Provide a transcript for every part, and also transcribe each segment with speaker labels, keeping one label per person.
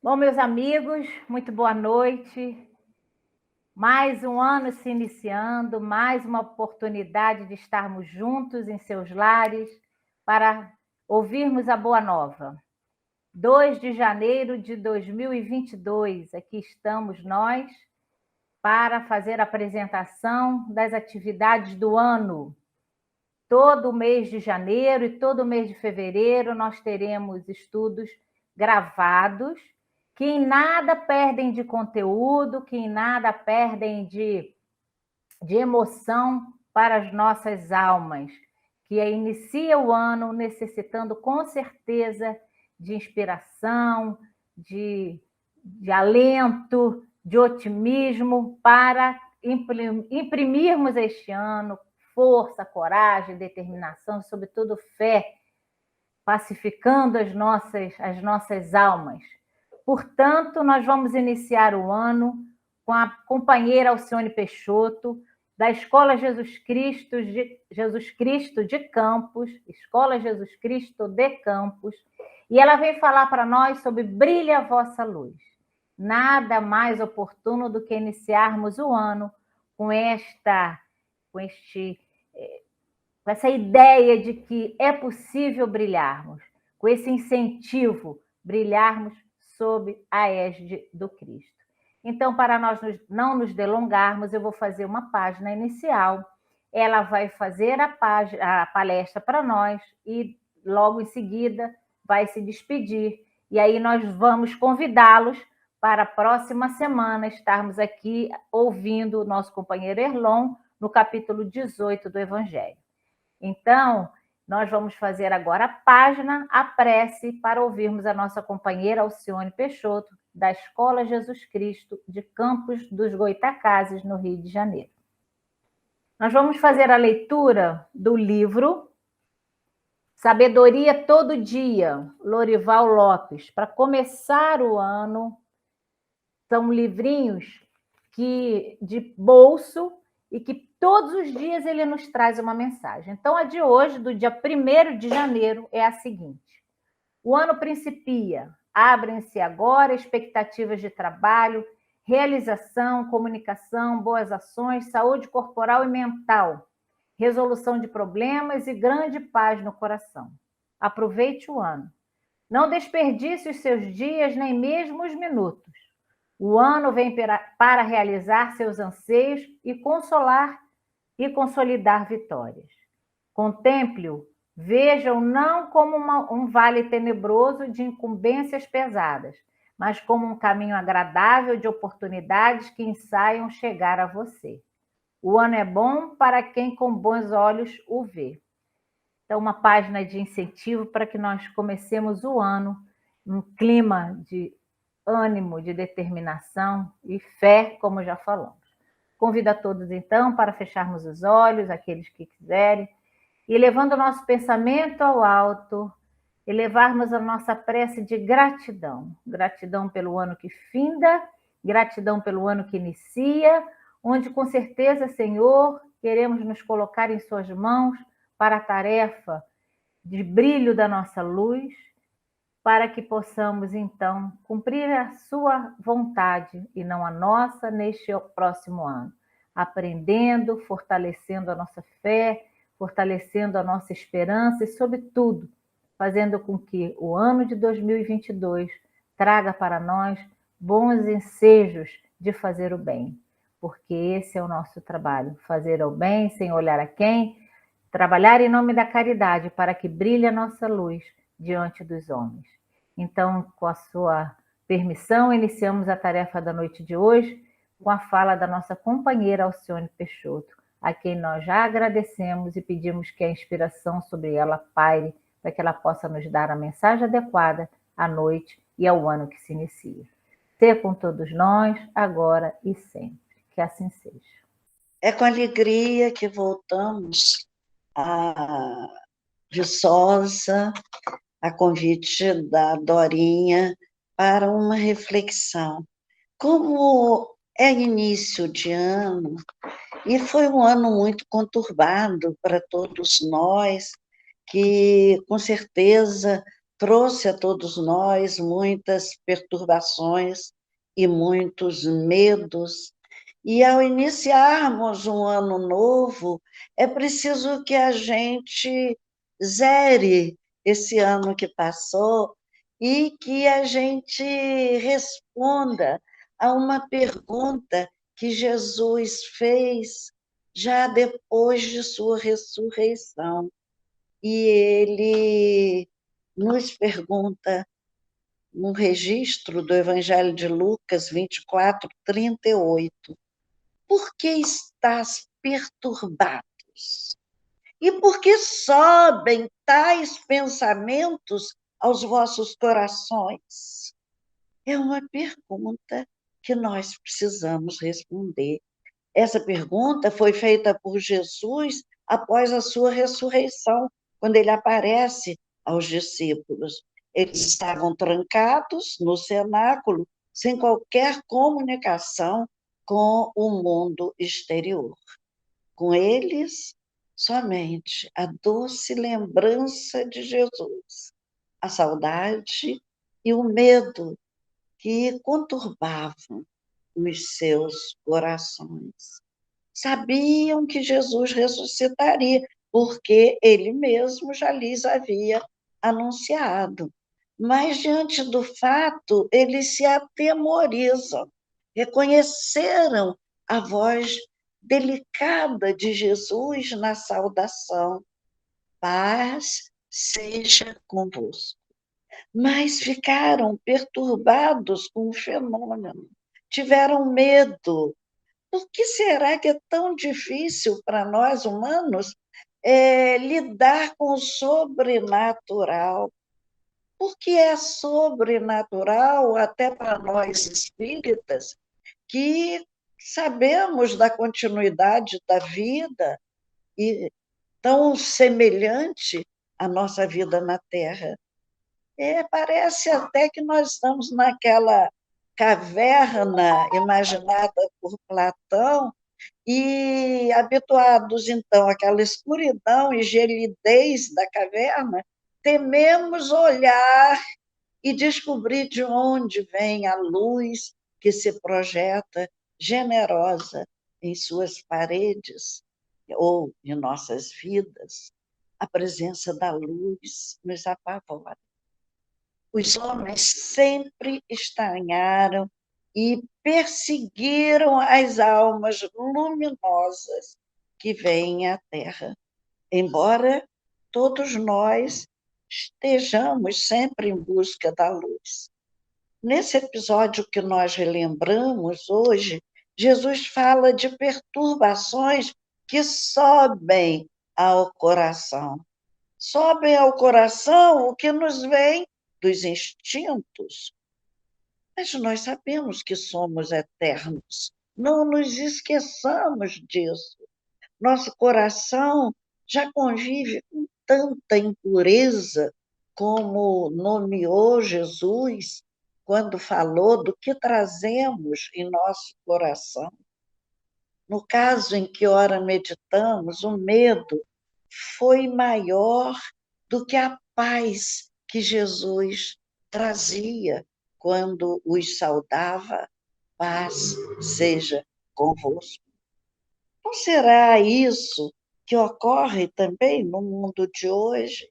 Speaker 1: Bom, meus amigos, muito boa noite. Mais um ano se iniciando, mais uma oportunidade de estarmos juntos em seus lares para ouvirmos a boa nova. 2 de janeiro de 2022, aqui estamos nós para fazer a apresentação das atividades do ano. Todo o mês de janeiro e todo o mês de fevereiro nós teremos estudos gravados que em nada perdem de conteúdo, que em nada perdem de emoção para as nossas almas, que inicia o ano necessitando com certeza de inspiração, de alento, de otimismo para imprimirmos este ano força, coragem, determinação, sobretudo fé, pacificando as nossas almas. Portanto, nós vamos iniciar o ano com a companheira Alcione Peixoto, da Escola Jesus Cristo de Campos, Escola Jesus Cristo de Campos, e ela vem falar para nós sobre Brilha a Vossa Luz. Nada mais oportuno do que iniciarmos o ano com essa ideia de que é possível brilharmos, com esse incentivo, brilharmos sob a égide do Cristo. Então, para nós não nos delongarmos, eu vou fazer uma página inicial, ela vai fazer a palestra para nós e logo em seguida vai se despedir. E aí nós vamos convidá-los para a próxima semana estarmos aqui ouvindo o nosso companheiro Erlon no capítulo 18 do Evangelho. Então, nós vamos fazer agora a página, a prece, para ouvirmos a nossa companheira Alcione Peixoto, da Escola Jesus Cristo de Campos dos Goytacazes, no Rio de Janeiro. Nós vamos fazer a leitura do livro Sabedoria Todo Dia, Lorival Lopes. Para começar o ano, são livrinhos de bolso e que todos os dias ele nos traz uma mensagem. Então, a de hoje, do dia 1º de janeiro, é a seguinte: o ano principia, abrem-se agora expectativas de trabalho, realização, comunicação, boas ações, saúde corporal e mental, resolução de problemas e grande paz no coração. Aproveite o ano. Não desperdice os seus dias, nem mesmo os minutos. O ano vem para realizar seus anseios e consolar e consolidar vitórias. Contemple-o, veja-o não como um vale tenebroso de incumbências pesadas, mas como um caminho agradável de oportunidades que ensaiam chegar a você. O ano é bom para quem com bons olhos o vê. Então, uma página de incentivo para que nós comecemos o ano num clima de ânimo, de determinação e fé, como já falamos. Convido a todos, então, para fecharmos os olhos, aqueles que quiserem, e levando o nosso pensamento ao alto, elevarmos a nossa prece de gratidão. Gratidão pelo ano que finda, gratidão pelo ano que inicia, onde, com certeza, Senhor, queremos nos colocar em suas mãos para a tarefa de brilho da nossa luz, para que possamos, então, cumprir a sua vontade e não a nossa neste próximo ano, aprendendo, fortalecendo a nossa fé, fortalecendo a nossa esperança e, sobretudo, fazendo com que o ano de 2022 traga para nós bons ensejos de fazer o bem, porque esse é o nosso trabalho, fazer o bem sem olhar a quem, trabalhar em nome da caridade para que brilhe a nossa luz diante dos homens. Então, com a sua permissão, iniciamos a tarefa da noite de hoje com a fala da nossa companheira Alcione Peixoto, a quem nós já agradecemos e pedimos que a inspiração sobre ela paire, para que ela possa nos dar a mensagem adequada à noite e ao ano que se inicia. Ser com todos nós, agora e sempre. Que assim seja.
Speaker 2: É com alegria que voltamos a Viçosa, a convite da Dorinha, para uma reflexão. Como é início de ano, e foi um ano muito conturbado para todos nós, que com certeza trouxe a todos nós muitas perturbações e muitos medos. E ao iniciarmos um ano novo, é preciso que a gente zere esse ano que passou e que a gente responda a uma pergunta que Jesus fez já depois de sua ressurreição. E ele nos pergunta, no registro do Evangelho de Lucas 24, 38, por que estás perturbados? E por que sobem tais pensamentos aos vossos corações? É uma pergunta que nós precisamos responder. Essa pergunta foi feita por Jesus após a sua ressurreição, quando ele aparece aos discípulos. Eles estavam trancados no cenáculo, sem qualquer comunicação com o mundo exterior. Com eles, somente a doce lembrança de Jesus, a saudade e o medo que conturbavam os seus corações. Sabiam que Jesus ressuscitaria, porque ele mesmo já lhes havia anunciado. Mas, diante do fato, eles se atemorizam, reconheceram a voz delicada de Jesus na saudação: paz seja convosco. Mas ficaram perturbados com o fenômeno, tiveram medo. Por que será que é tão difícil para nós humanos lidar com o sobrenatural? Porque é sobrenatural até para nós espíritas, que sabemos da continuidade da vida e tão semelhante à nossa vida na Terra. Parece até que nós estamos naquela caverna imaginada por Platão e habituados, então, àquela escuridão e gelidez da caverna, tememos olhar e descobrir de onde vem a luz que se projeta generosa em suas paredes ou em nossas vidas. A presença da luz nos apavora. Os homens sempre estranharam e perseguiram as almas luminosas que vêm à Terra, embora todos nós estejamos sempre em busca da luz. Nesse episódio que nós relembramos hoje, Jesus fala de perturbações que sobem ao coração. Sobem ao coração o que nos vem dos instintos. Mas nós sabemos que somos eternos. Não nos esqueçamos disso. Nosso coração já convive com tanta impureza, como nomeou Jesus quando falou do que trazemos em nosso coração. No caso em que ora meditamos, o medo foi maior do que a paz que Jesus trazia quando os saudava: paz seja convosco. Não será isso que ocorre também no mundo de hoje?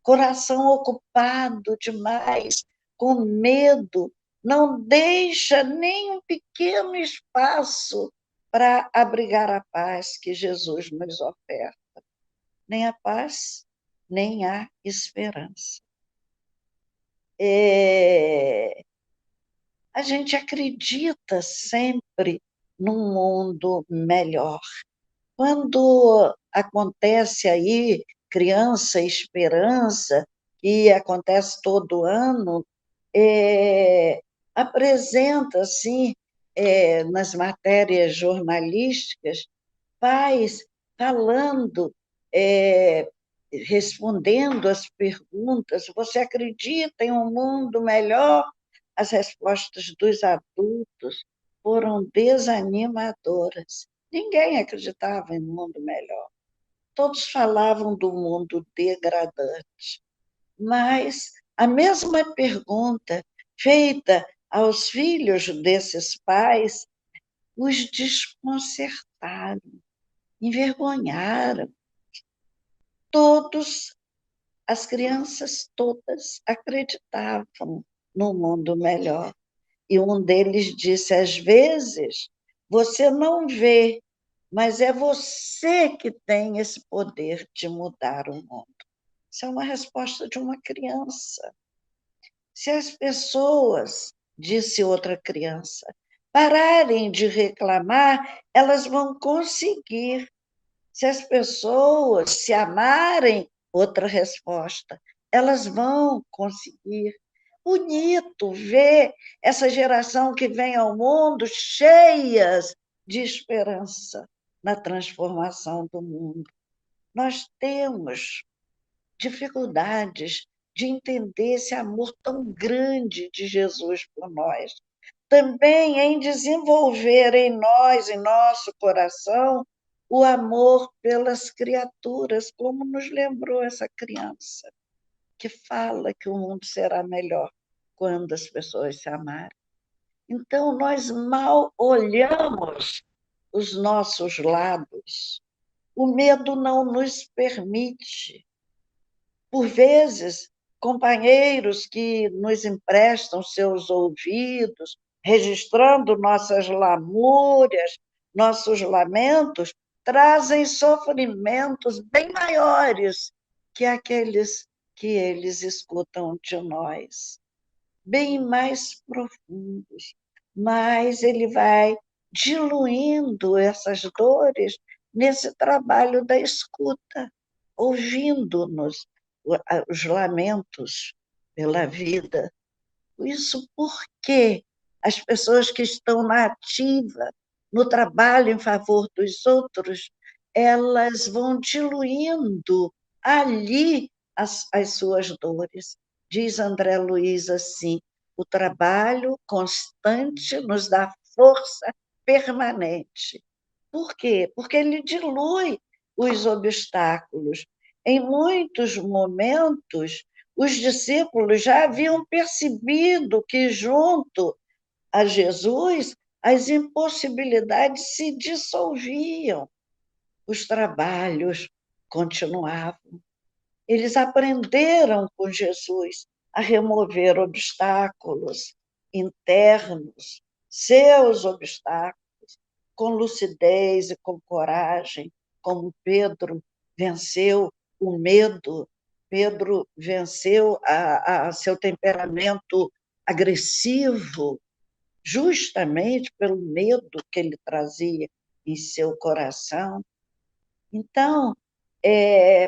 Speaker 2: Coração ocupado demais, com medo, não deixa nem um pequeno espaço para abrigar a paz que Jesus nos oferta. Nem a paz, nem a esperança. A gente acredita sempre num mundo melhor. Quando acontece aí Criança Esperança, que acontece todo ano, apresenta, assim, nas matérias jornalísticas, pais falando, respondendo as perguntas: você acredita em um mundo melhor? As respostas dos adultos foram desanimadoras. Ninguém acreditava em um mundo melhor. Todos falavam do mundo degradante. Mas A mesma pergunta feita aos filhos desses pais os desconcertaram, envergonharam. Todos, as crianças todas acreditavam no mundo melhor. E um deles disse, às vezes, você não vê, mas é você que tem esse poder de mudar o mundo. Isso é uma resposta de uma criança. Se as pessoas, disse outra criança, pararem de reclamar, elas vão conseguir. Se as pessoas se amarem, outra resposta, elas vão conseguir. Bonito ver essa geração que vem ao mundo cheias de esperança na transformação do mundo. Nós temos dificuldades de entender esse amor tão grande de Jesus por nós. Também em desenvolver em nós, em nosso coração, o amor pelas criaturas, como nos lembrou essa criança, que fala que o mundo será melhor quando as pessoas se amarem. Então, nós mal olhamos os nossos lados. O medo não nos permite. Por vezes, companheiros que nos emprestam seus ouvidos, registrando nossas lamúrias, nossos lamentos, trazem sofrimentos bem maiores que aqueles que eles escutam de nós, bem mais profundos. Mas ele vai diluindo essas dores nesse trabalho da escuta, ouvindo-nos os lamentos pela vida. Isso porque as pessoas que estão na ativa, no trabalho em favor dos outros, elas vão diluindo ali as suas dores. Diz André Luiz assim, o trabalho constante nos dá força permanente. Por quê? Porque ele dilui os obstáculos. Em muitos momentos, os discípulos já haviam percebido que, junto a Jesus, as impossibilidades se dissolviam, os trabalhos continuavam. Eles aprenderam com Jesus a remover obstáculos internos, seus obstáculos, com lucidez e com coragem, como Pedro venceu o medo, Pedro venceu seu temperamento agressivo, justamente pelo medo que ele trazia em seu coração. Então,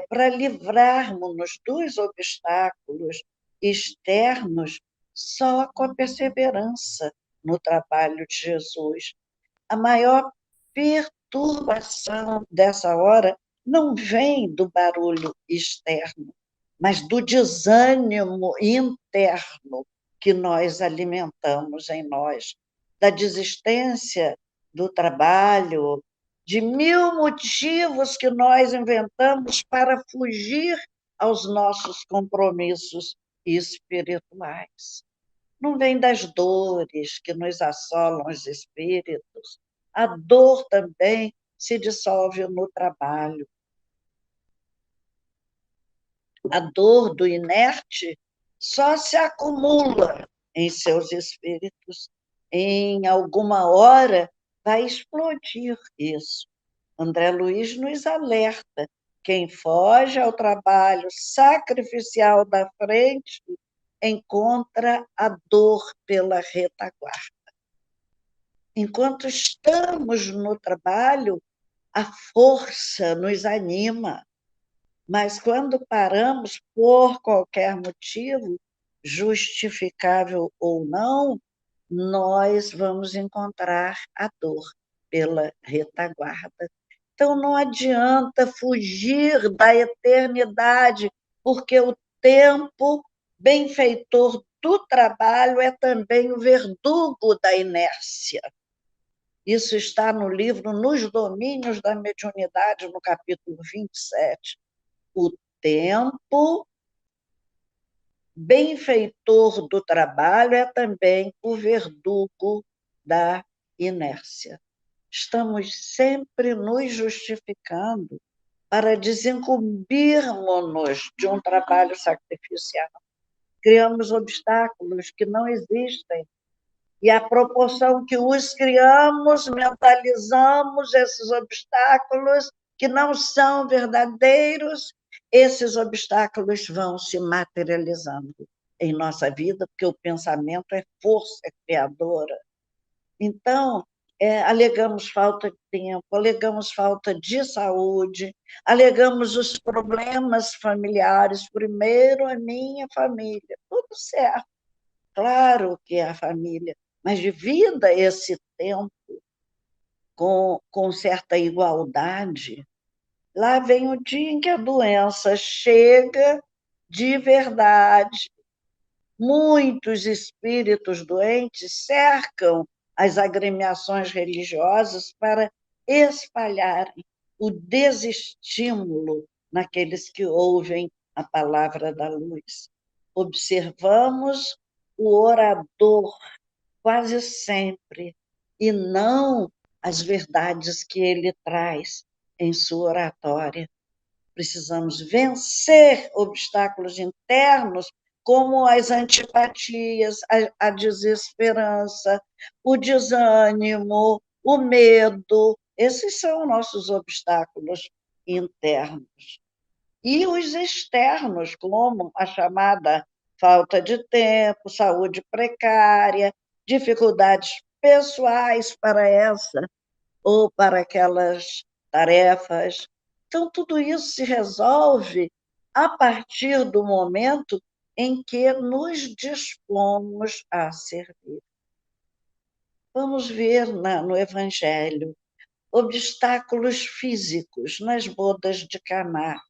Speaker 2: para livrarmos-nos dos obstáculos externos, só com a perseverança no trabalho de Jesus. A maior perturbação dessa hora não vem do barulho externo, mas do desânimo interno que nós alimentamos em nós, da desistência do trabalho, de mil motivos que nós inventamos para fugir aos nossos compromissos espirituais. Não vem das dores que nos assolam os espíritos. A dor também se dissolve no trabalho. A dor do inerte só se acumula em seus espíritos. Em alguma hora vai explodir isso. André Luiz nos alerta. Quem foge ao trabalho sacrificial da frente encontra a dor pela retaguarda. Enquanto estamos no trabalho, a força nos anima, mas quando paramos por qualquer motivo, justificável ou não, nós vamos encontrar a dor pela retaguarda. Então, não adianta fugir da eternidade, porque o tempo benfeitor do trabalho é também o verdugo da inércia. Isso está no livro Nos Domínios da Mediunidade, no capítulo 27. O tempo benfeitor do trabalho é também o verdugo da inércia. Estamos sempre nos justificando para desincumbirmos-nos de um trabalho sacrificial. Criamos obstáculos que não existem, e à proporção que os criamos, mentalizamos esses obstáculos que não são verdadeiros, esses obstáculos vão se materializando em nossa vida, porque o pensamento é força criadora. Então, alegamos falta de tempo, alegamos falta de saúde, alegamos os problemas familiares, primeiro a minha família, tudo certo, claro que é a família, mas divida esse tempo com certa igualdade. Lá vem o dia em que a doença chega de verdade. Muitos espíritos doentes cercam as agremiações religiosas para espalharem o desestímulo naqueles que ouvem a palavra da luz. Observamos o orador quase sempre, e não as verdades que ele traz em sua oratória. Precisamos vencer obstáculos internos, como as antipatias, a desesperança, o desânimo, o medo. Esses são nossos obstáculos internos. E os externos, como a chamada falta de tempo, saúde precária, dificuldades pessoais para essa ou para aquelas tarefas. Então, tudo isso se resolve a partir do momento em que nos dispomos a servir. Vamos ver no Evangelho obstáculos físicos nas bodas de Caná,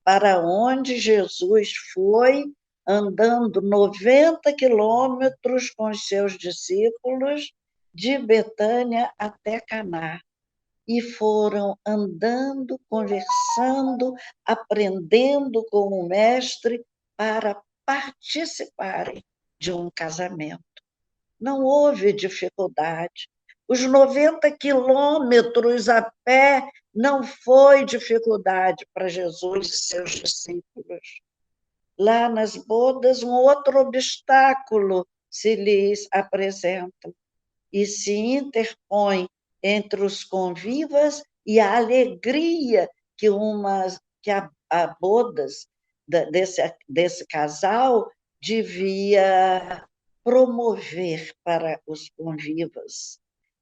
Speaker 2: para onde Jesus foi andando 90 quilômetros com os seus discípulos, de Betânia até Caná. E foram andando, conversando, aprendendo com o mestre para participarem de um casamento. Não houve dificuldade. Os 90 quilômetros a pé não foi dificuldade para Jesus e seus discípulos. Lá nas bodas, um outro obstáculo se lhes apresenta e se interpõe entre os convivas e a alegria que a bodas desse casal devia promover para os convivas.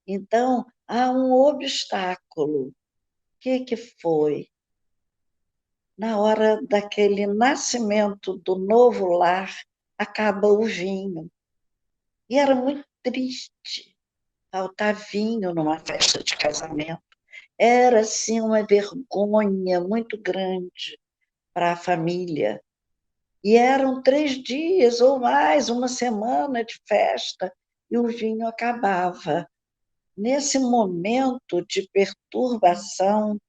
Speaker 2: Então, há um obstáculo. O que foi? Na hora daquele nascimento do novo lar, acaba o vinho. E era muito triste faltar vinho numa festa de casamento. Era, assim, uma vergonha muito grande para a família. E eram 3 dias ou mais, uma semana de festa, e o vinho acabava. Nesse momento de perturbação,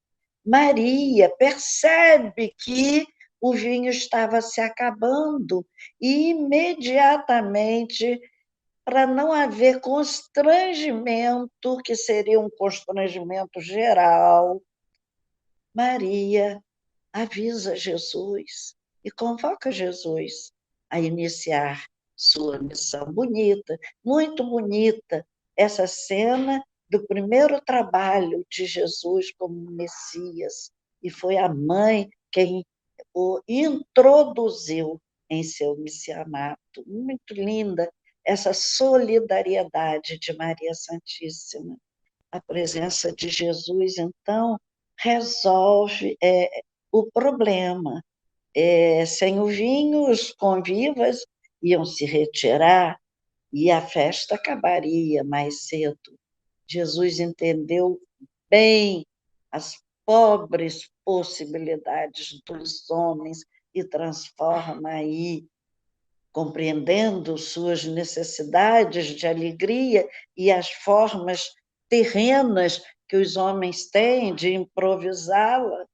Speaker 2: Maria percebe que o vinho estava se acabando e, imediatamente, para não haver constrangimento, que seria um constrangimento geral, Maria avisa Jesus e convoca Jesus a iniciar sua missão. Bonita, muito bonita, essa cena do primeiro trabalho de Jesus como Messias, e foi a mãe quem o introduziu em seu missionato. Muito linda essa solidariedade de Maria Santíssima. A presença de Jesus, então, resolve o problema. Sem o vinho, os convivas iam se retirar e a festa acabaria mais cedo. Jesus entendeu bem as pobres possibilidades dos homens e transforma aí, compreendendo suas necessidades de alegria e as formas terrenas que os homens têm de improvisá-la,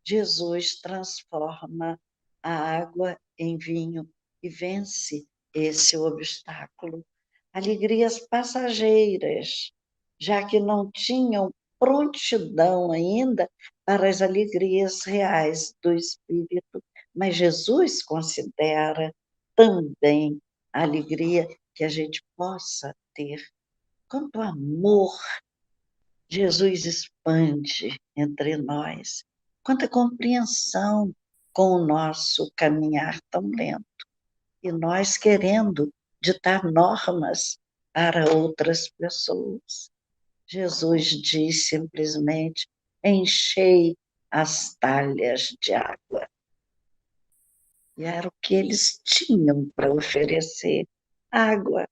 Speaker 2: Jesus transforma a água em vinho e vence esse obstáculo. Alegrias passageiras, já que não tinham prontidão ainda para as alegrias reais do Espírito, mas Jesus considera também a alegria que a gente possa ter. Quanto amor Jesus expande entre nós, quanta compreensão com o nosso caminhar tão lento, e nós querendo ditar normas para outras pessoas. Jesus diz simplesmente: enchei as talhas de água. E era o que eles tinham para oferecer: água.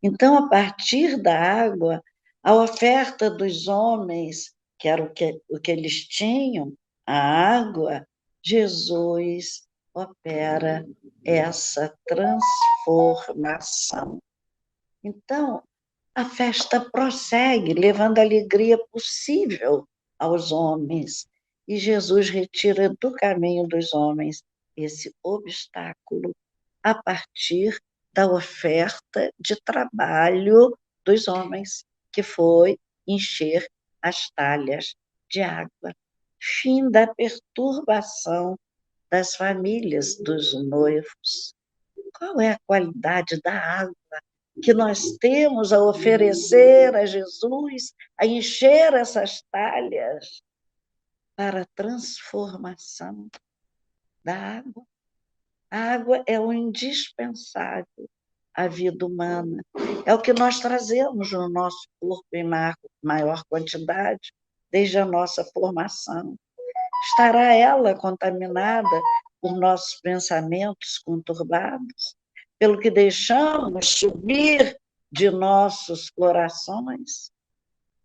Speaker 2: Então, a partir da água, a oferta dos homens, que era o que eles tinham, a água, Jesus opera essa transformação. Então, a festa prossegue, levando a alegria possível aos homens. E Jesus retira do caminho dos homens esse obstáculo a partir da oferta de trabalho dos homens, que foi encher as talhas de água. Fim da perturbação das famílias dos noivos. Qual é a qualidade da água que nós temos a oferecer a Jesus, a encher essas talhas para a transformação da água? A água é o indispensável à vida humana. É o que nós trazemos no nosso corpo em maior quantidade, desde a nossa formação. Estará ela contaminada por nossos pensamentos conturbados, pelo que deixamos subir de nossos corações?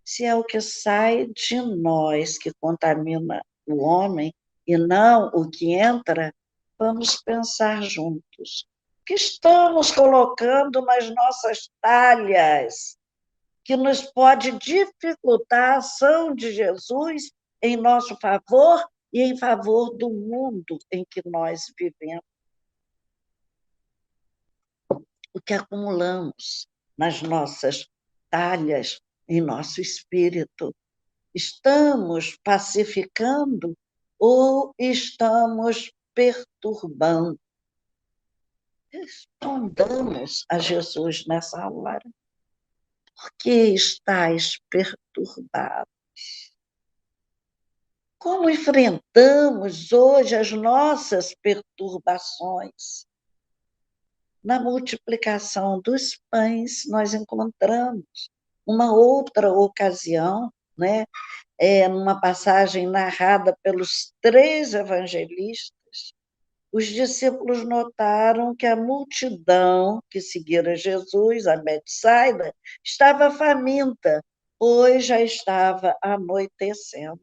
Speaker 2: Se é o que sai de nós que contamina o homem e não o que entra, vamos pensar juntos. O que estamos colocando nas nossas talhas que nos pode dificultar a ação de Jesus em nosso favor e em favor do mundo em que nós vivemos? O que acumulamos nas nossas talhas, em nosso espírito? Estamos pacificando ou estamos perturbando? Respondamos a Jesus nessa hora. Por que estáis perturbados? Como enfrentamos hoje as nossas perturbações? Na multiplicação dos pães, nós encontramos uma outra ocasião, né? Numa passagem narrada pelos 3 evangelistas, os discípulos notaram que a multidão que seguira Jesus a Betsaida estava faminta, pois já estava anoitecendo.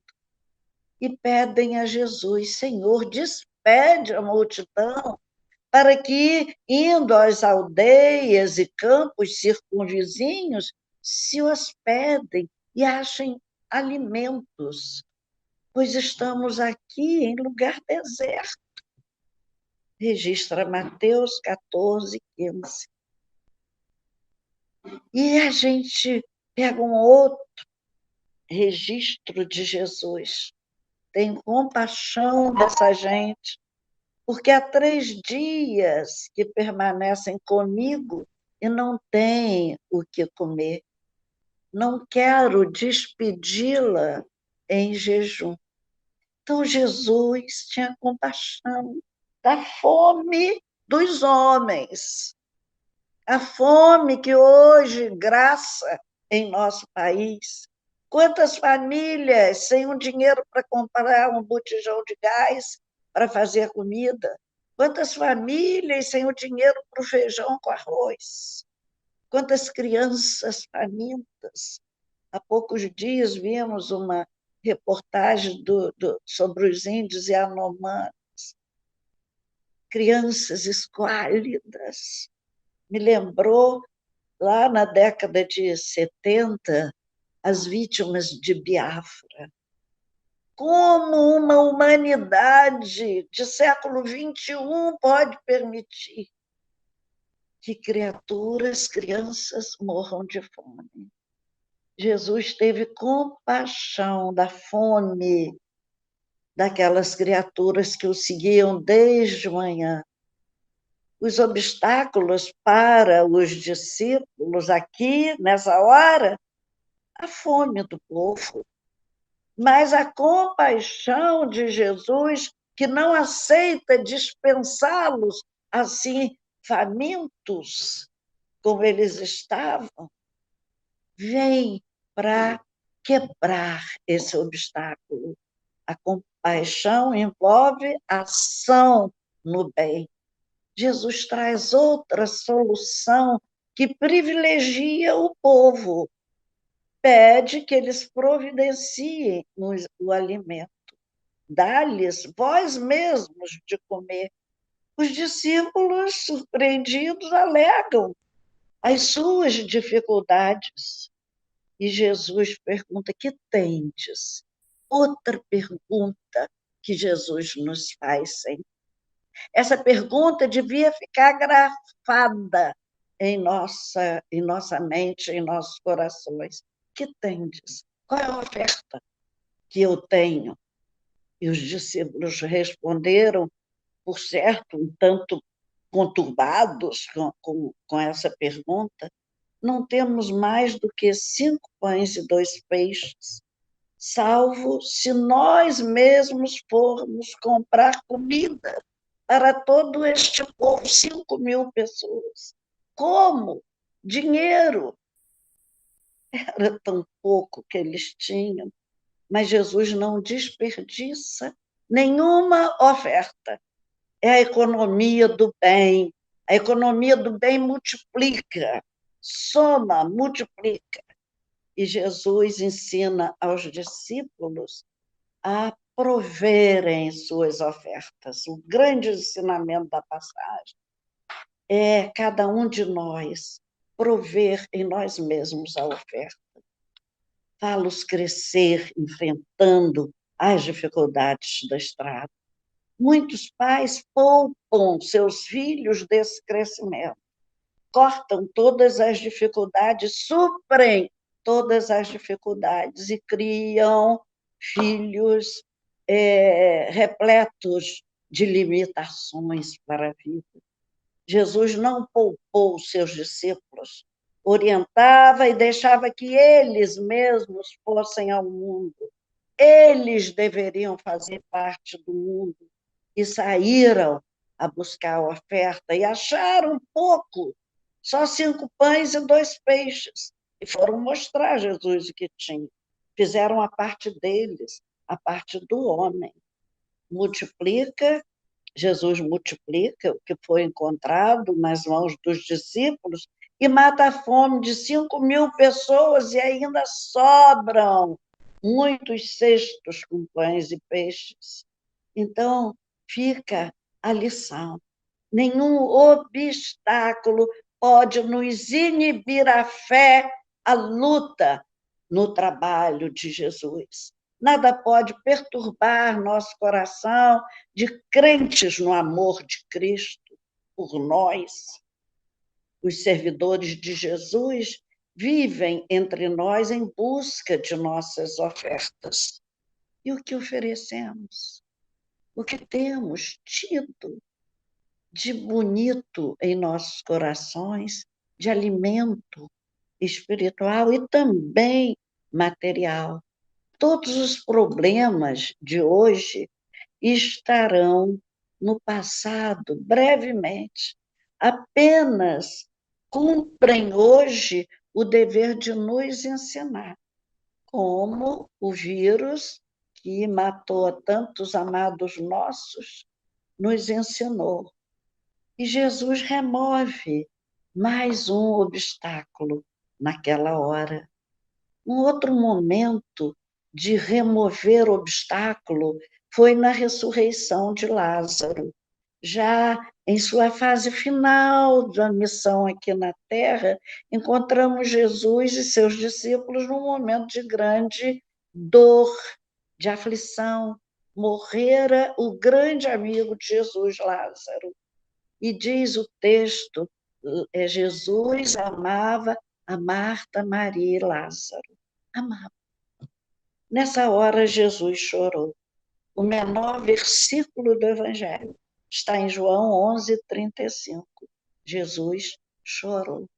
Speaker 2: E pedem a Jesus: Senhor, despede a multidão, para que, indo às aldeias e campos circunvizinhos, se hospedem e achem alimentos, pois estamos aqui em lugar deserto. Registra Mateus 14, 15. E a gente pega um outro registro de Jesus. Tem compaixão dessa gente, porque há 3 dias que permanecem comigo e não têm o que comer. Não quero despedi-la em jejum. Então, Jesus tinha compaixão da fome dos homens, a fome que hoje graça em nosso país. Quantas famílias sem um dinheiro para comprar um botijão de gás para fazer comida? Quantas famílias sem o dinheiro para o feijão com arroz? Quantas crianças famintas? Há poucos dias vimos uma reportagem sobre os índios Yanomami, crianças esquálidas. Me lembrou, lá na década de 70, as vítimas de Biafra. Como uma humanidade de século XXI pode permitir que crianças morram de fome. Jesus teve compaixão da fome daquelas criaturas que o seguiam desde manhã. Os obstáculos para os discípulos aqui, nessa hora, a fome do povo, mas a compaixão de Jesus, que não aceita dispensá-los assim, famintos, como eles estavam, vem para quebrar esse obstáculo. A compaixão envolve ação no bem. Jesus traz outra solução que privilegia o povo. Pede que eles providenciem o alimento. Dá-lhes vós mesmos de comer. Os discípulos, surpreendidos, alegam as suas dificuldades. E Jesus pergunta: que tendes? Outra pergunta que Jesus nos faz sempre. Essa pergunta devia ficar grafada em nossa mente, em nossos corações. Que tendes? Qual é a oferta que eu tenho? E os discípulos responderam, por certo, um tanto conturbados com essa pergunta: não temos mais do que 5 pães e 2 peixes, salvo se nós mesmos formos comprar comida para todo este povo, 5.000 pessoas. Como? Dinheiro. Era tão pouco que eles tinham, mas Jesus não desperdiça nenhuma oferta. É a economia do bem. A economia do bem multiplica, soma, multiplica. E Jesus ensina aos discípulos a proverem suas ofertas. O grande ensinamento da passagem é cada um de nós prover em nós mesmos a oferta. Fá-los crescer enfrentando as dificuldades da estrada. Muitos pais poupam seus filhos desse crescimento, cortam todas as dificuldades, suprem todas as dificuldades e criam filhos repletos de limitações para a vida. Jesus não poupou seus discípulos, orientava e deixava que eles mesmos fossem ao mundo. Eles deveriam fazer parte do mundo e saíram a buscar a oferta e acharam pouco, só 5 pães e 2 peixes, e foram mostrar a Jesus o que tinha. Fizeram a parte deles, a parte do homem. Multiplica, Jesus multiplica o que foi encontrado nas mãos dos discípulos e mata a fome de 5.000 pessoas, e ainda sobram muitos cestos com pães e peixes. Então, fica a lição. Nenhum obstáculo pode nos inibir a fé, a luta no trabalho de Jesus. Nada pode perturbar nosso coração de crentes no amor de Cristo por nós. Os servidores de Jesus vivem entre nós em busca de nossas ofertas. E o que oferecemos? O que temos tido de bonito em nossos corações, de alimento espiritual e também material. Todos os problemas de hoje estarão no passado, brevemente. Apenas cumprem hoje o dever de nos ensinar, como o vírus que matou tantos amados nossos nos ensinou. E Jesus remove mais um obstáculo naquela hora. Um outro momento de remover obstáculo foi na ressurreição de Lázaro. Já em sua fase final da missão aqui na Terra, encontramos Jesus e seus discípulos num momento de grande dor, de aflição. Morrera o grande amigo de Jesus, Lázaro. E diz o texto, Jesus amava a Marta, Maria e Lázaro. Amava. Nessa hora, Jesus chorou. O menor versículo do Evangelho está em João 11:35. Jesus chorou.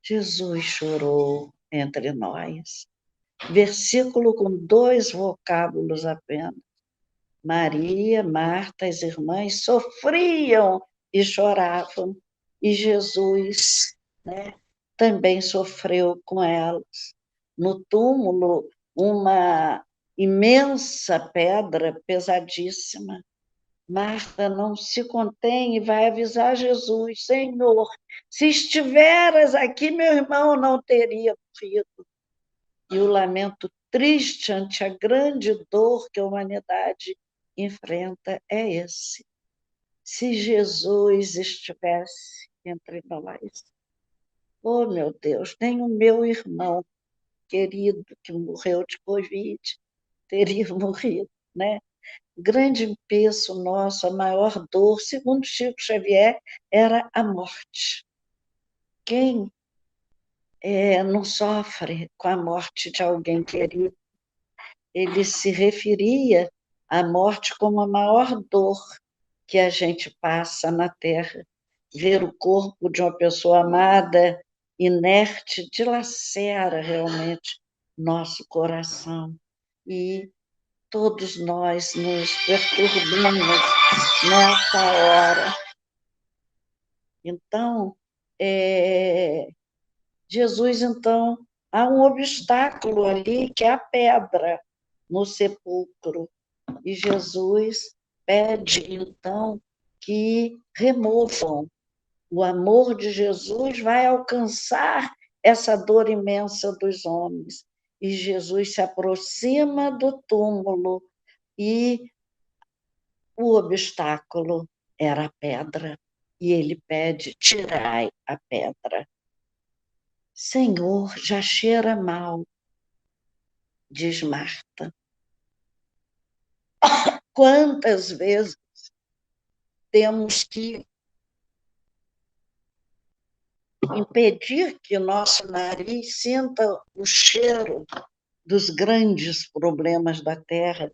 Speaker 2: Jesus chorou entre nós. Versículo com 2 vocábulos apenas. Maria, Marta, as irmãs sofriam e choravam, e Jesus, né, também sofreu com elas. No túmulo, uma imensa pedra pesadíssima. Marta não se contém e vai avisar Jesus: Senhor, se estiveras aqui, meu irmão não teria morrido. E o lamento triste ante a grande dor que a humanidade enfrenta é esse. Se Jesus estivesse entre nós, oh meu Deus, nem o meu irmão querido que morreu de Covid teria morrido, né? Grande peso nosso, a maior dor, segundo Chico Xavier, era a morte. Quem não sofre com a morte de alguém querido? Ele se referia à morte como a maior dor que a gente passa na Terra. Ver o corpo de uma pessoa amada, inerte, dilacera realmente nosso coração. E todos nós nos perturbamos nessa hora. Então, Jesus, então, há um obstáculo ali, que é a pedra no sepulcro. E Jesus pede, então, que removam. O amor de Jesus vai alcançar essa dor imensa dos homens. E Jesus se aproxima do túmulo e o obstáculo era a pedra. E ele pede: tirai a pedra. Senhor, já cheira mal, diz Marta. Quantas vezes temos que impedir que nosso nariz sinta o cheiro dos grandes problemas da Terra,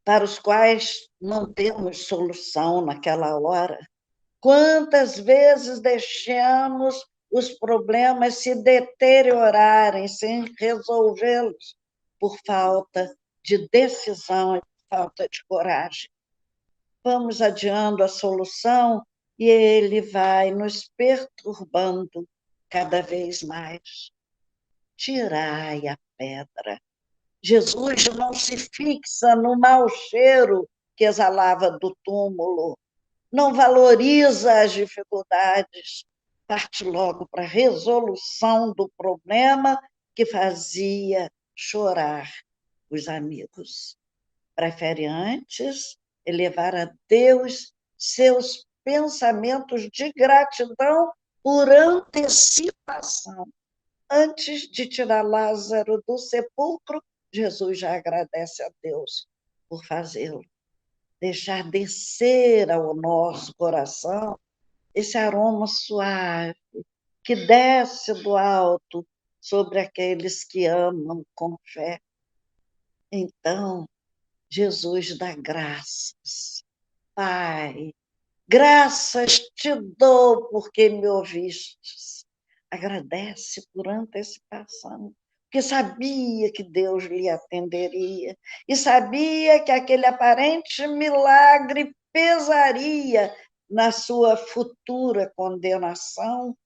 Speaker 2: para os quais não temos solução naquela hora? Quantas vezes deixamos os problemas se deteriorarem sem resolvê-los por falta de decisão e por falta de coragem? Vamos adiando a solução e ele vai nos perturbando cada vez mais. Tirai a pedra. Jesus não se fixa no mau cheiro que exalava do túmulo, não valoriza as dificuldades, parte logo para a resolução do problema que fazia chorar os amigos. Prefere antes elevar a Deus seus pensamentos de gratidão por antecipação. Antes de tirar Lázaro do sepulcro, Jesus já agradece a Deus por fazê-lo. Deixar descer ao nosso coração esse aroma suave que desce do alto sobre aqueles que amam com fé. Então, Jesus dá graças. Pai, graças te dou porque me ouvistes. Agradece por antecipação, porque sabia que Deus lhe atenderia e sabia que aquele aparente milagre pesaria na sua futura condenação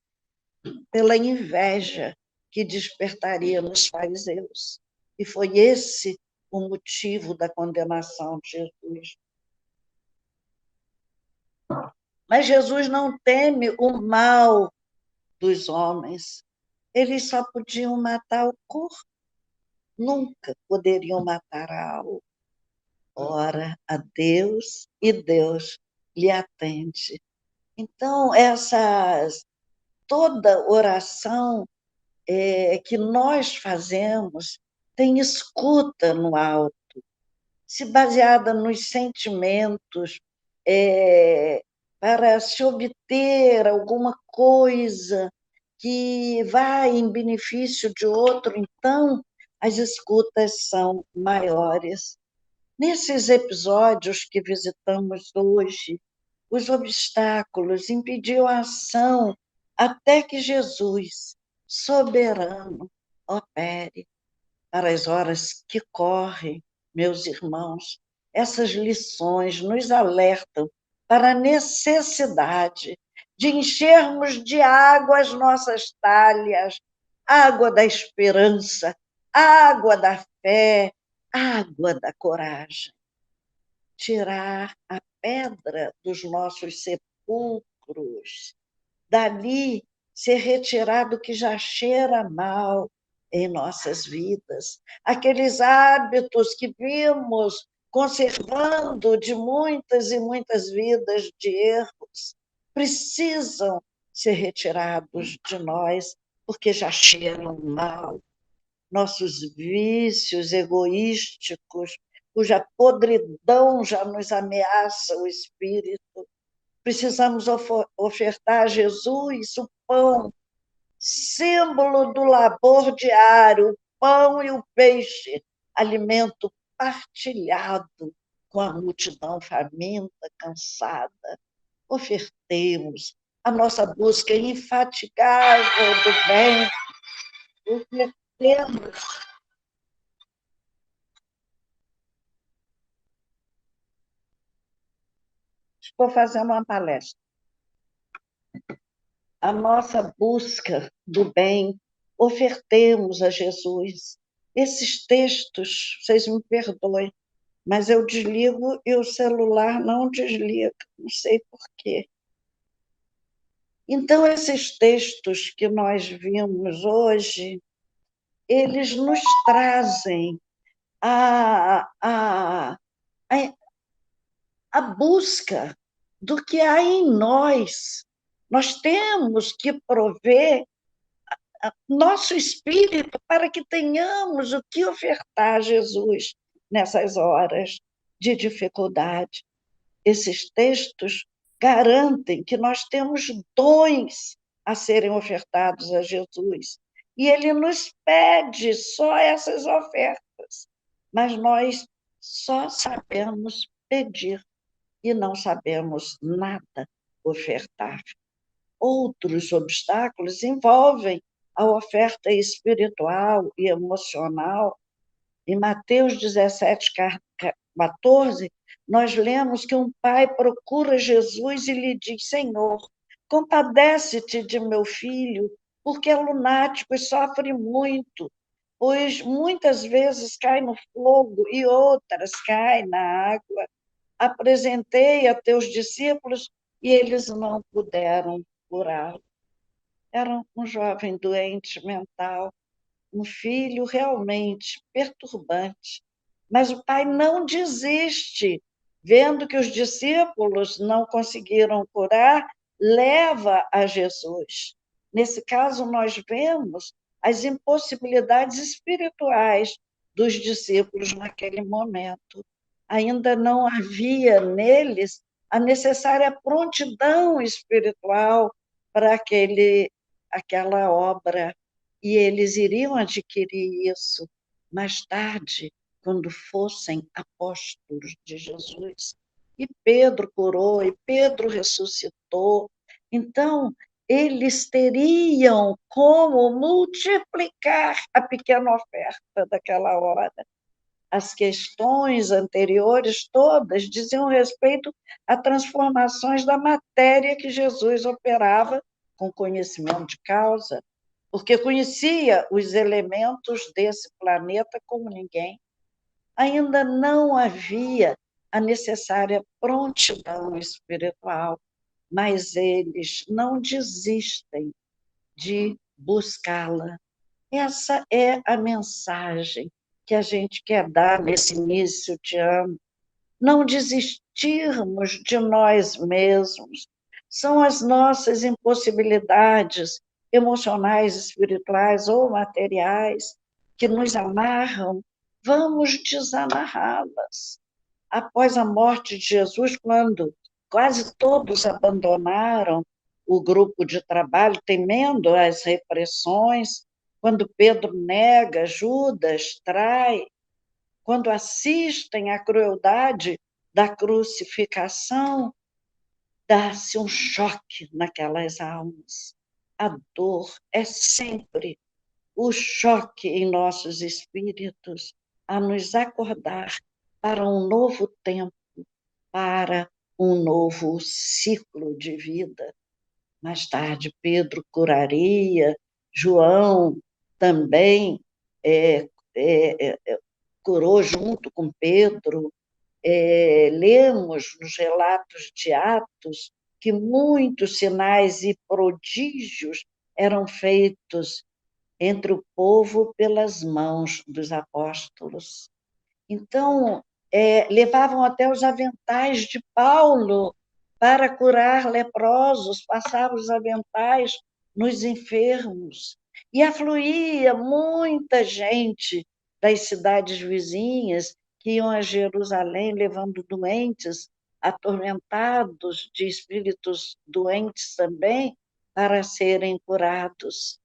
Speaker 2: pela inveja que despertaria nos fariseus. E foi esse o motivo da condenação de Jesus. Mas Jesus não teme o mal dos homens. Eles só podiam matar o corpo, nunca poderiam matar a alma. Ora a Deus e Deus lhe atende. Então, toda oração que nós fazemos tem escuta no alto, se baseada nos sentimentos para se obter alguma coisa que vai em benefício de outro, então as escutas são maiores. Nesses episódios que visitamos hoje, os obstáculos impediam a ação até que Jesus, soberano, opere. Para as horas que correm, meus irmãos, essas lições nos alertam para a necessidade de enchermos de água as nossas talhas, água da esperança, água da fé, água da coragem. Tirar a pedra dos nossos sepulcros, dali ser retirado o que já cheira mal em nossas vidas, aqueles hábitos que vimos conservando de muitas e muitas vidas de erros, precisam ser retirados de nós, porque já cheiram mal. Nossos vícios egoísticos, cuja podridão já nos ameaça o espírito. Precisamos ofertar a Jesus o pão, símbolo do labor diário, o pão e o peixe, alimento partilhado com a multidão faminta, cansada. Ofertemos a nossa busca infatigável do bem, ofertemos. Estou fazendo uma palestra. A nossa busca do bem, ofertemos a Jesus. Esses textos, vocês me perdoem, mas eu desligo e o celular não desliga, não sei por quê. Então, esses textos que nós vimos hoje, eles nos trazem a busca do que há em nós. Nós temos que prover nosso espírito para que tenhamos o que ofertar a Jesus nessas horas de dificuldade. Esses textos garantem que nós temos dons a serem ofertados a Jesus. E ele nos pede só essas ofertas, mas nós só sabemos pedir e não sabemos nada ofertar. Outros obstáculos envolvem a oferta espiritual e emocional. Em Mateus 17, 14, nós lemos que um pai procura Jesus e lhe diz: Senhor, compadece-te de meu filho, porque é lunático e sofre muito, pois muitas vezes cai no fogo e outras cai na água. Apresentei a teus discípulos e eles não puderam curá-lo. Era um jovem doente mental, um filho realmente perturbante. Mas o pai não desiste. Vendo que os discípulos não conseguiram curar, leva a Jesus. Nesse caso, nós vemos as impossibilidades espirituais dos discípulos naquele momento. Ainda não havia neles a necessária prontidão espiritual para aquela obra, e eles iriam adquirir isso mais tarde, quando fossem apóstolos de Jesus. E Pedro curou, e Pedro ressuscitou. Então, eles teriam como multiplicar a pequena oferta daquela hora. As questões anteriores todas diziam respeito a transformações da matéria que Jesus operava com conhecimento de causa, porque conhecia os elementos desse planeta como ninguém. Ainda não havia a necessária prontidão espiritual, mas eles não desistem de buscá-la. Essa é a mensagem que a gente quer dar nesse início de ano. Não desistirmos de nós mesmos. São as nossas impossibilidades emocionais, espirituais ou materiais que nos amarram. Vamos desamarrá-las. Após a morte de Jesus, quando quase todos abandonaram o grupo de trabalho, temendo as repressões. Quando Pedro nega, Judas trai, quando assistem à crueldade da crucificação, dá-se um choque naquelas almas. A dor é sempre o choque em nossos espíritos a nos acordar para um novo tempo, para um novo ciclo de vida. Mais tarde, Pedro curaria, João também curou junto com Pedro. Lemos nos relatos de Atos que muitos sinais e prodígios eram feitos entre o povo pelas mãos dos apóstolos. Então, levavam até os aventais de Paulo para curar leprosos, passavam os aventais nos enfermos. E afluía muita gente das cidades vizinhas que iam a Jerusalém levando doentes, atormentados de espíritos doentes também, para serem curados.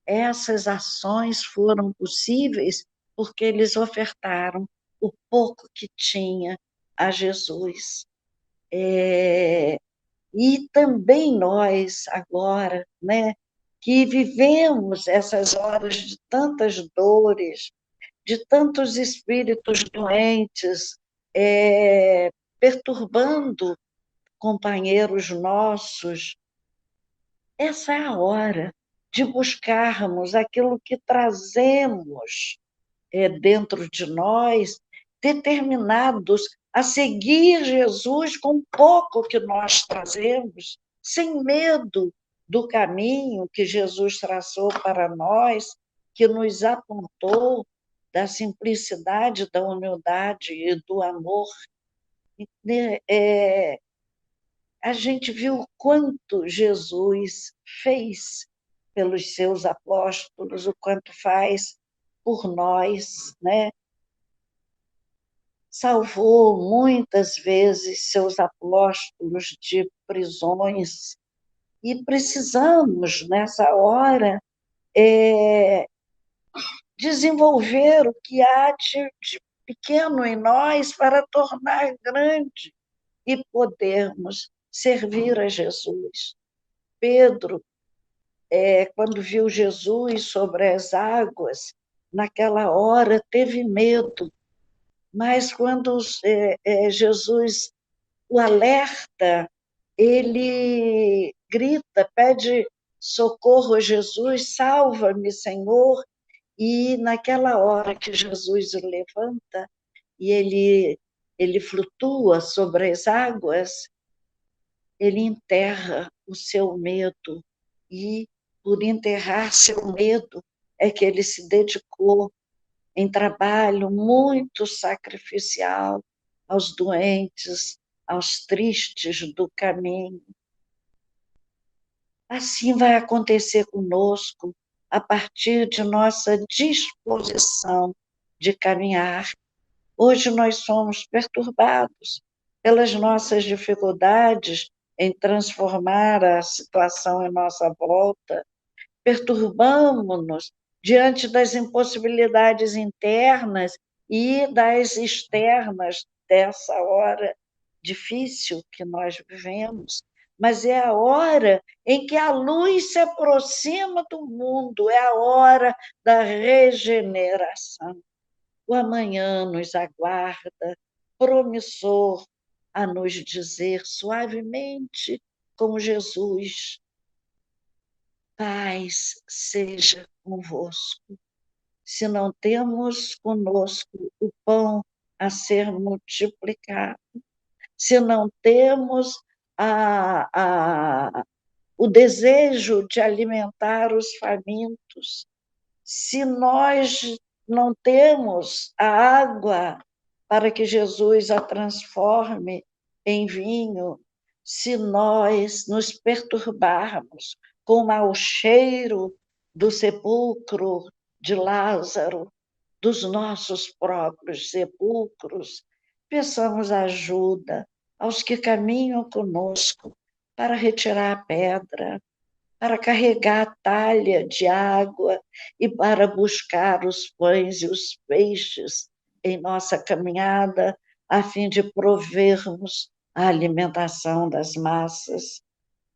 Speaker 2: Essas ações foram possíveis porque eles ofertaram o pouco que tinha a Jesus. E também nós, agora, né, que vivemos essas horas de tantas dores, de tantos espíritos doentes, perturbando companheiros nossos, essa é a hora de buscarmos aquilo que trazemos dentro de nós, determinados a seguir Jesus com o pouco que nós trazemos, sem medo do caminho que Jesus traçou para nós, que nos apontou da simplicidade, da humildade e do amor. A gente viu o quanto Jesus fez pelos seus apóstolos, o quanto faz por nós, né? Salvou muitas vezes seus apóstolos de prisões, e precisamos, nessa hora, desenvolver o que há de pequeno em nós para tornar grande e podermos servir a Jesus. Pedro, quando viu Jesus sobre as águas, naquela hora teve medo, mas quando Jesus o alerta, ele grita, pede socorro a Jesus, salva-me, Senhor, e naquela hora que Jesus o levanta e ele flutua sobre as águas, ele enterra o seu medo, e por enterrar seu medo é que ele se dedicou em trabalho muito sacrificial aos doentes, aos tristes do caminho. Assim vai acontecer conosco a partir de nossa disposição de caminhar. Hoje nós somos perturbados pelas nossas dificuldades em transformar a situação em nossa volta, perturbamos-nos diante das impossibilidades internas e das externas dessa hora difícil que nós vivemos, mas é a hora em que a luz se aproxima do mundo, é a hora da regeneração. O amanhã nos aguarda, promissor, a nos dizer suavemente, como Jesus: paz seja convosco. Se não temos conosco o pão a ser multiplicado, se não temos o desejo de alimentar os famintos, se nós não temos a água para que Jesus a transforme em vinho, se nós nos perturbarmos com o mau cheiro do sepulcro de Lázaro, dos nossos próprios sepulcros, peçamos ajuda aos que caminham conosco para retirar a pedra, para carregar a talha de água e para buscar os pães e os peixes em nossa caminhada, a fim de provermos a alimentação das massas.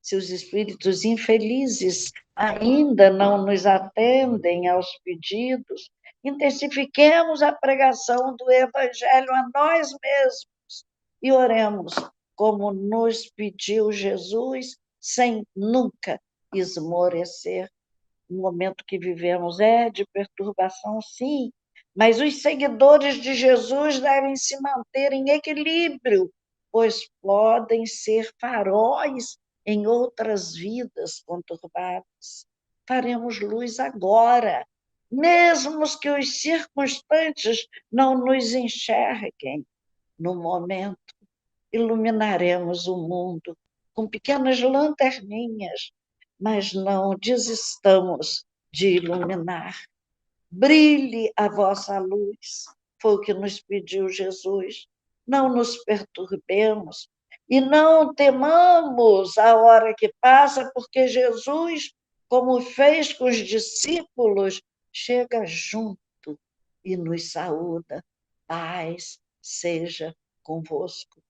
Speaker 2: Se os espíritos infelizes ainda não nos atendem aos pedidos, intensifiquemos a pregação do Evangelho a nós mesmos e oremos como nos pediu Jesus, sem nunca esmorecer. O momento que vivemos é de perturbação, sim, mas os seguidores de Jesus devem se manter em equilíbrio, pois podem ser faróis em outras vidas conturbadas. Faremos luz agora, mesmo que os circunstantes não nos enxerguem. No momento, iluminaremos o mundo com pequenas lanterninhas, mas não desistamos de iluminar. Brilhe a vossa luz, foi o que nos pediu Jesus. Não nos perturbemos e não temamos a hora que passa, porque Jesus, como fez com os discípulos, chega junto e nos saúda. Paz seja convosco.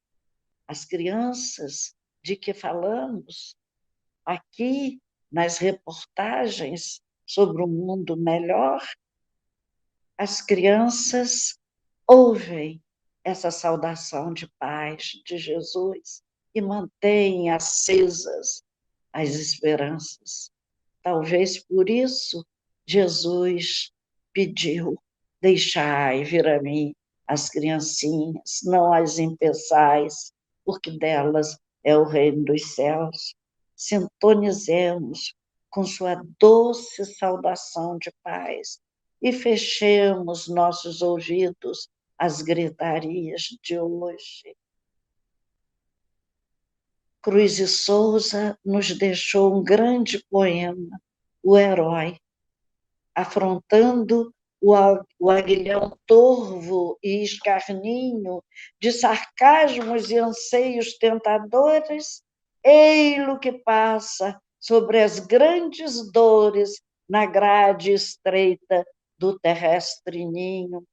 Speaker 2: As crianças de que falamos aqui nas reportagens sobre um mundo melhor, as crianças ouvem essa saudação de paz de Jesus e mantêm acesas as esperanças. Talvez por isso Jesus pediu: deixai vir a mim as criancinhas, não as impeçais, porque delas é o reino dos céus. Sintonizemos com sua doce saudação de paz e fechemos nossos ouvidos às gritarias de hoje. Cruz de Souza nos deixou um grande poema, O Herói, afrontando o aguilhão torvo e escarninho de sarcasmos e anseios tentadores, ei-lo que passa sobre as grandes dores na grade estreita do terrestre ninho,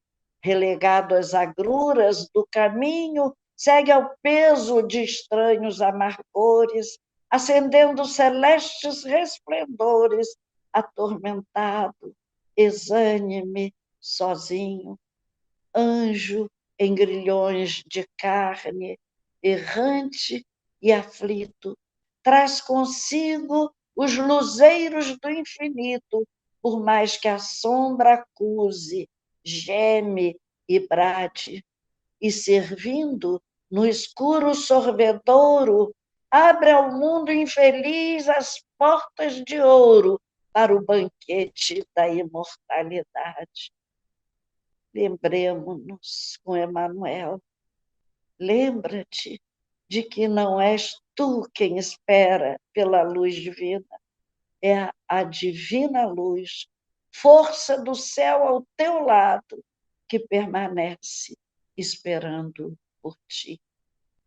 Speaker 2: relegado às agruras do caminho, segue ao peso de estranhos amargores, acendendo celestes resplendores, atormentado, exânime, sozinho, anjo em grilhões de carne, errante e aflito, traz consigo os luzeiros do infinito, por mais que a sombra acuse, geme e brade, e servindo no escuro sorvedouro, abre ao mundo infeliz as portas de ouro para o banquete da imortalidade. Lembremos-nos com Emmanuel, lembra-te de que não és tu quem espera pela luz divina, é a divina luz, força do céu ao teu lado, que permanece esperando por ti.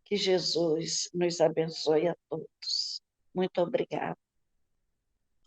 Speaker 2: Que Jesus nos abençoe a todos. Muito obrigada.